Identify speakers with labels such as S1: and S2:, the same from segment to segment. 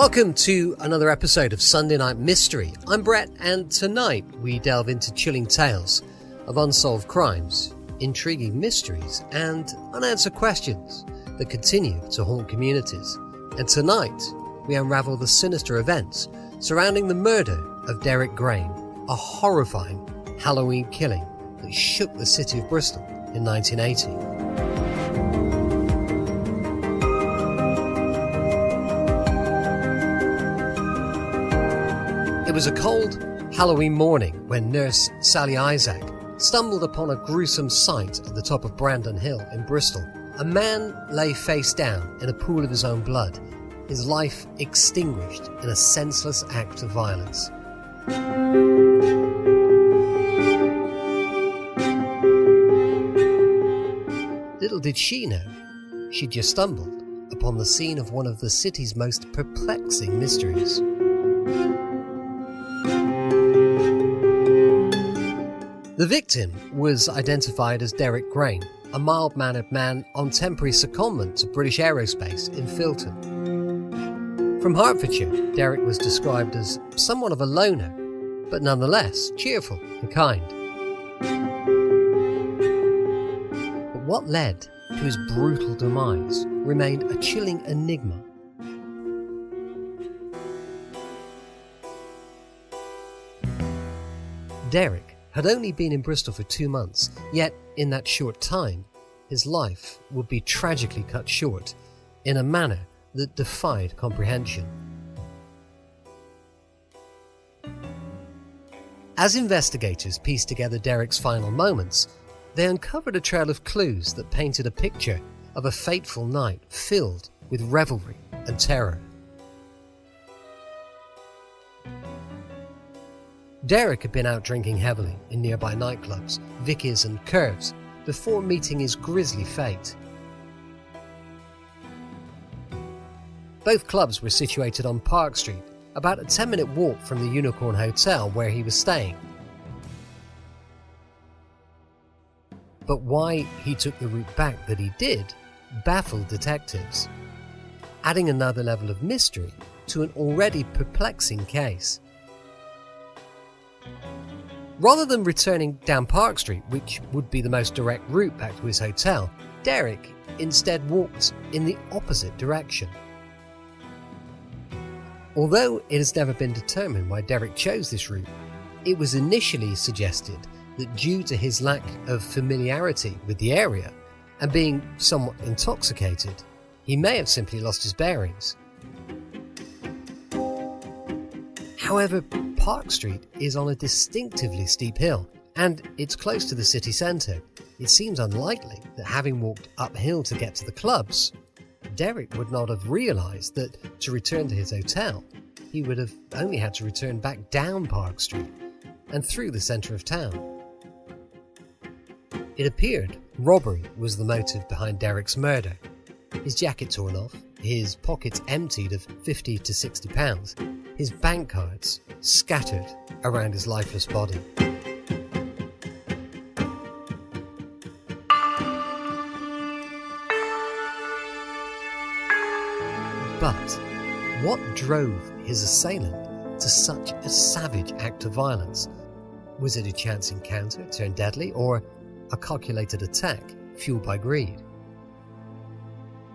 S1: Welcome to another episode of Sunday Night Mystery. I'm Brett, and tonight we delve into chilling tales of unsolved crimes, intriguing mysteries, and unanswered questions that continue to haunt communities. And tonight we unravel the sinister events surrounding the murder of Derek Grain, a horrifying Halloween killing that shook the city of Bristol in 1980. It was a cold Halloween morning when nurse Sally Isaac stumbled upon a gruesome sight at the top of Brandon Hill in Bristol. A man lay face down in a pool of his own blood, his life extinguished in a senseless act of violence. Little did she know, she'd just stumbled upon the scene of one of the city's most perplexing mysteries. The victim was identified as Derek Grain, a mild-mannered man on temporary secondment to British Aerospace in Filton. From Hertfordshire, Derek was described as somewhat of a loner, but nonetheless cheerful and kind. But what led to his brutal demise remained a chilling enigma. Derek had only been in Bristol for 2 months, yet in that short time, his life would be tragically cut short in a manner that defied comprehension. As investigators pieced together Derek's final moments, they uncovered a trail of clues that painted a picture of a fateful night filled with revelry and terror. Derek had been out drinking heavily in nearby nightclubs, Vicky's and Curves before meeting his grisly fate. Both clubs were situated on Park Street, about a 10-minute walk from the Unicorn Hotel where he was staying. But why he took the route back that he did baffled detectives, adding another level of mystery to an already perplexing case. Rather than returning down Park Street, which would be the most direct route back to his hotel, Derek instead walked in the opposite direction. Although it has never been determined why Derek chose this route, it was initially suggested that due to his lack of familiarity with the area and being somewhat intoxicated, he may have simply lost his bearings. However, Park Street is on a distinctively steep hill, and it's close to the city centre. It seems unlikely that having walked uphill to get to the clubs, Derek would not have realised that to return to his hotel, he would have only had to return back down Park Street and through the centre of town. It appeared robbery was the motive behind Derek's murder. His jacket torn off, his pockets emptied of £50 to £60, his bank cards scattered around his lifeless body. But what drove his assailant to such a savage act of violence? Was it a chance encounter turned deadly, or a calculated attack fueled by greed?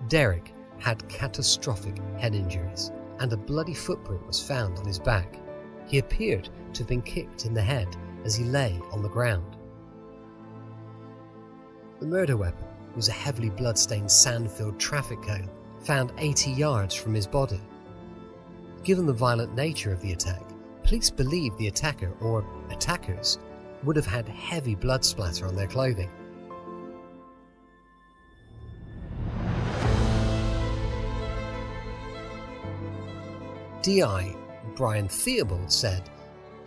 S1: Derek had catastrophic head injuries, and a bloody footprint was found on his back. He appeared to have been kicked in the head as he lay on the ground. The murder weapon was a heavily blood-stained sand-filled traffic cone found 80 yards from his body. Given the violent nature of the attack, police believe the attacker or attackers would have had heavy blood splatter on their clothing. DI Brian Theobald said,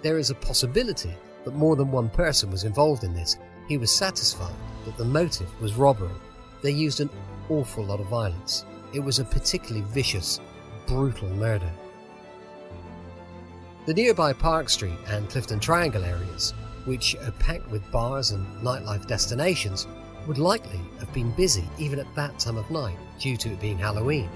S1: "There is a possibility that more than one person was involved in this. He was satisfied that the motive was robbery. They used an awful lot of violence. It was a particularly vicious, brutal murder." The nearby Park Street and Clifton Triangle areas, which are packed with bars and nightlife destinations, would likely have been busy even at that time of night due to it being Halloween.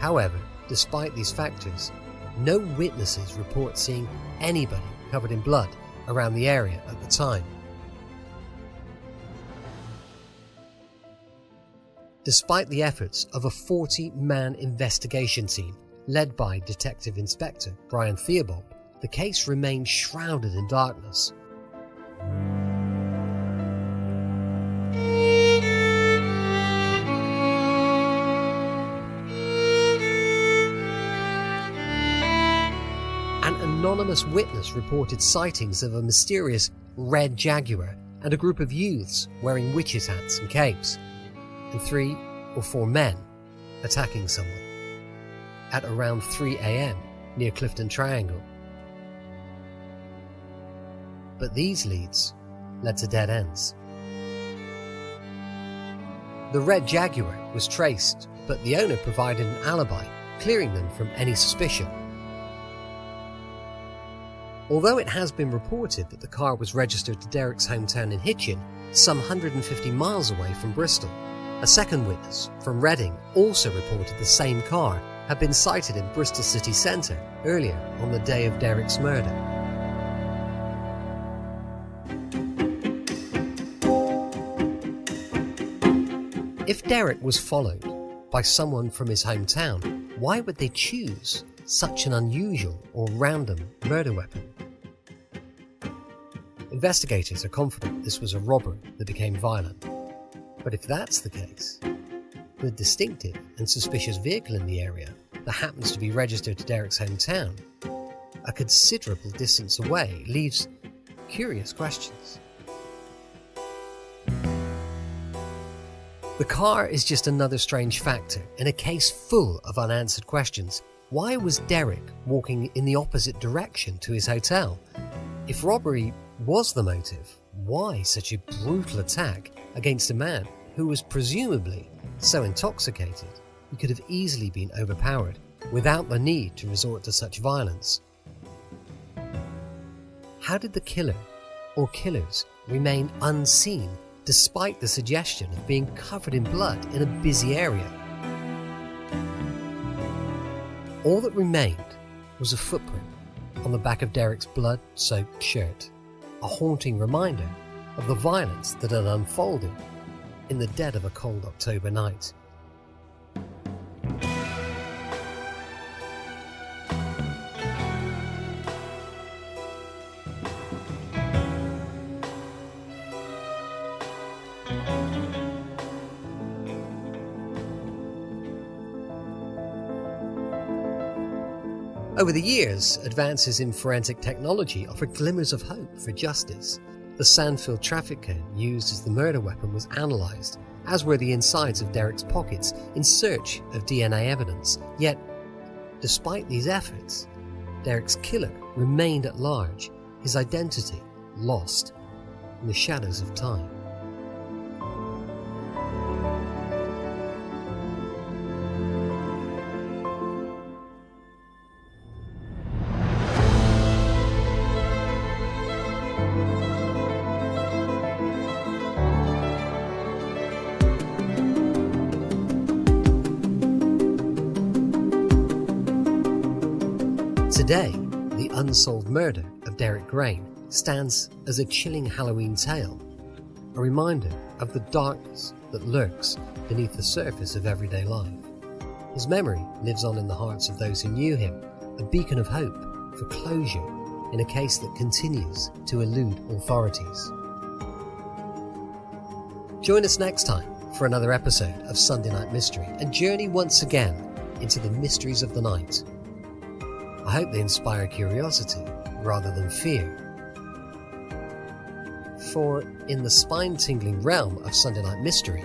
S1: However, despite these factors, no witnesses report seeing anybody covered in blood around the area at the time. Despite the efforts of a 40-man investigation team led by Detective Inspector Brian Theobald, the case remained shrouded in darkness. An anonymous witness reported sightings of a mysterious red Jaguar and a group of youths wearing witches' hats and capes, and 3 or 4 men attacking someone at around 3 a.m. near Clifton Triangle. But these leads led to dead ends. The red Jaguar was traced, but the owner provided an alibi, clearing them from any suspicion. Although it has been reported that the car was registered to Derek's hometown in Hitchin, some 150 miles away from Bristol, a second witness from Reading also reported the same car had been sighted in Bristol city centre earlier on the day of Derek's murder. If Derek was followed by someone from his hometown, why would they choose such an unusual or random murder weapon? Investigators are confident this was a robbery that became violent. But if that's the case, the distinctive and suspicious vehicle in the area that happens to be registered to Derek's hometown, a considerable distance away, leaves curious questions. The car is just another strange factor in a case full of unanswered questions. Why was Derek walking in the opposite direction to his hotel? If robbery was the motive, why such a brutal attack against a man who was presumably so intoxicated he could have easily been overpowered without the need to resort to such violence? How did the killer or killers remain unseen despite the suggestion of being covered in blood in a busy area? All that remained was a footprint on the back of Derek's blood-soaked shirt, a haunting reminder of the violence that had unfolded in the dead of a cold October night. Over the years, advances in forensic technology offered glimmers of hope for justice. The sand-filled traffic cone used as the murder weapon was analysed, as were the insides of Derek's pockets, in search of DNA evidence. Yet, despite these efforts, Derek's killer remained at large, his identity lost in the shadows of time. Today, the unsolved murder of Derek Grain stands as a chilling Halloween tale, a reminder of the darkness that lurks beneath the surface of everyday life. His memory lives on in the hearts of those who knew him, a beacon of hope for closure in a case that continues to elude authorities. Join us next time for another episode of Sunday Night Mystery and journey once again into the mysteries of the night. I hope they inspire curiosity rather than fear. For in the spine-tingling realm of Sunday Night Mystery,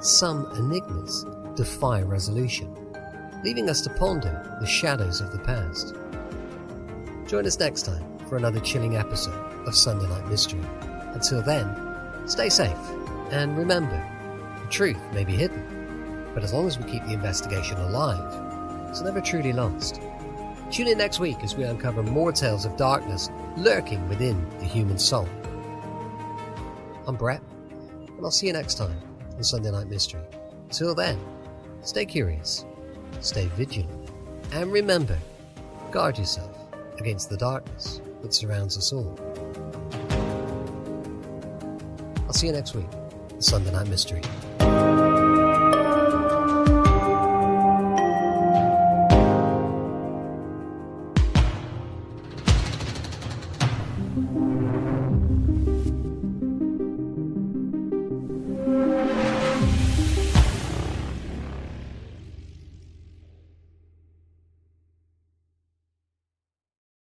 S1: some enigmas defy resolution, leaving us to ponder the shadows of the past. Join us next time for another chilling episode of Sunday Night Mystery. Until then, stay safe, and remember, the truth may be hidden, but as long as we keep the investigation alive, it's never truly lost. Tune in next week as we uncover more tales of darkness lurking within the human soul. I'm Brett, and I'll see you next time on Sunday Night Mystery. Till then, stay curious stay vigilant, and remember, guard yourself against the darkness that surrounds us all. I'll see you next week, Sunday Night Mystery.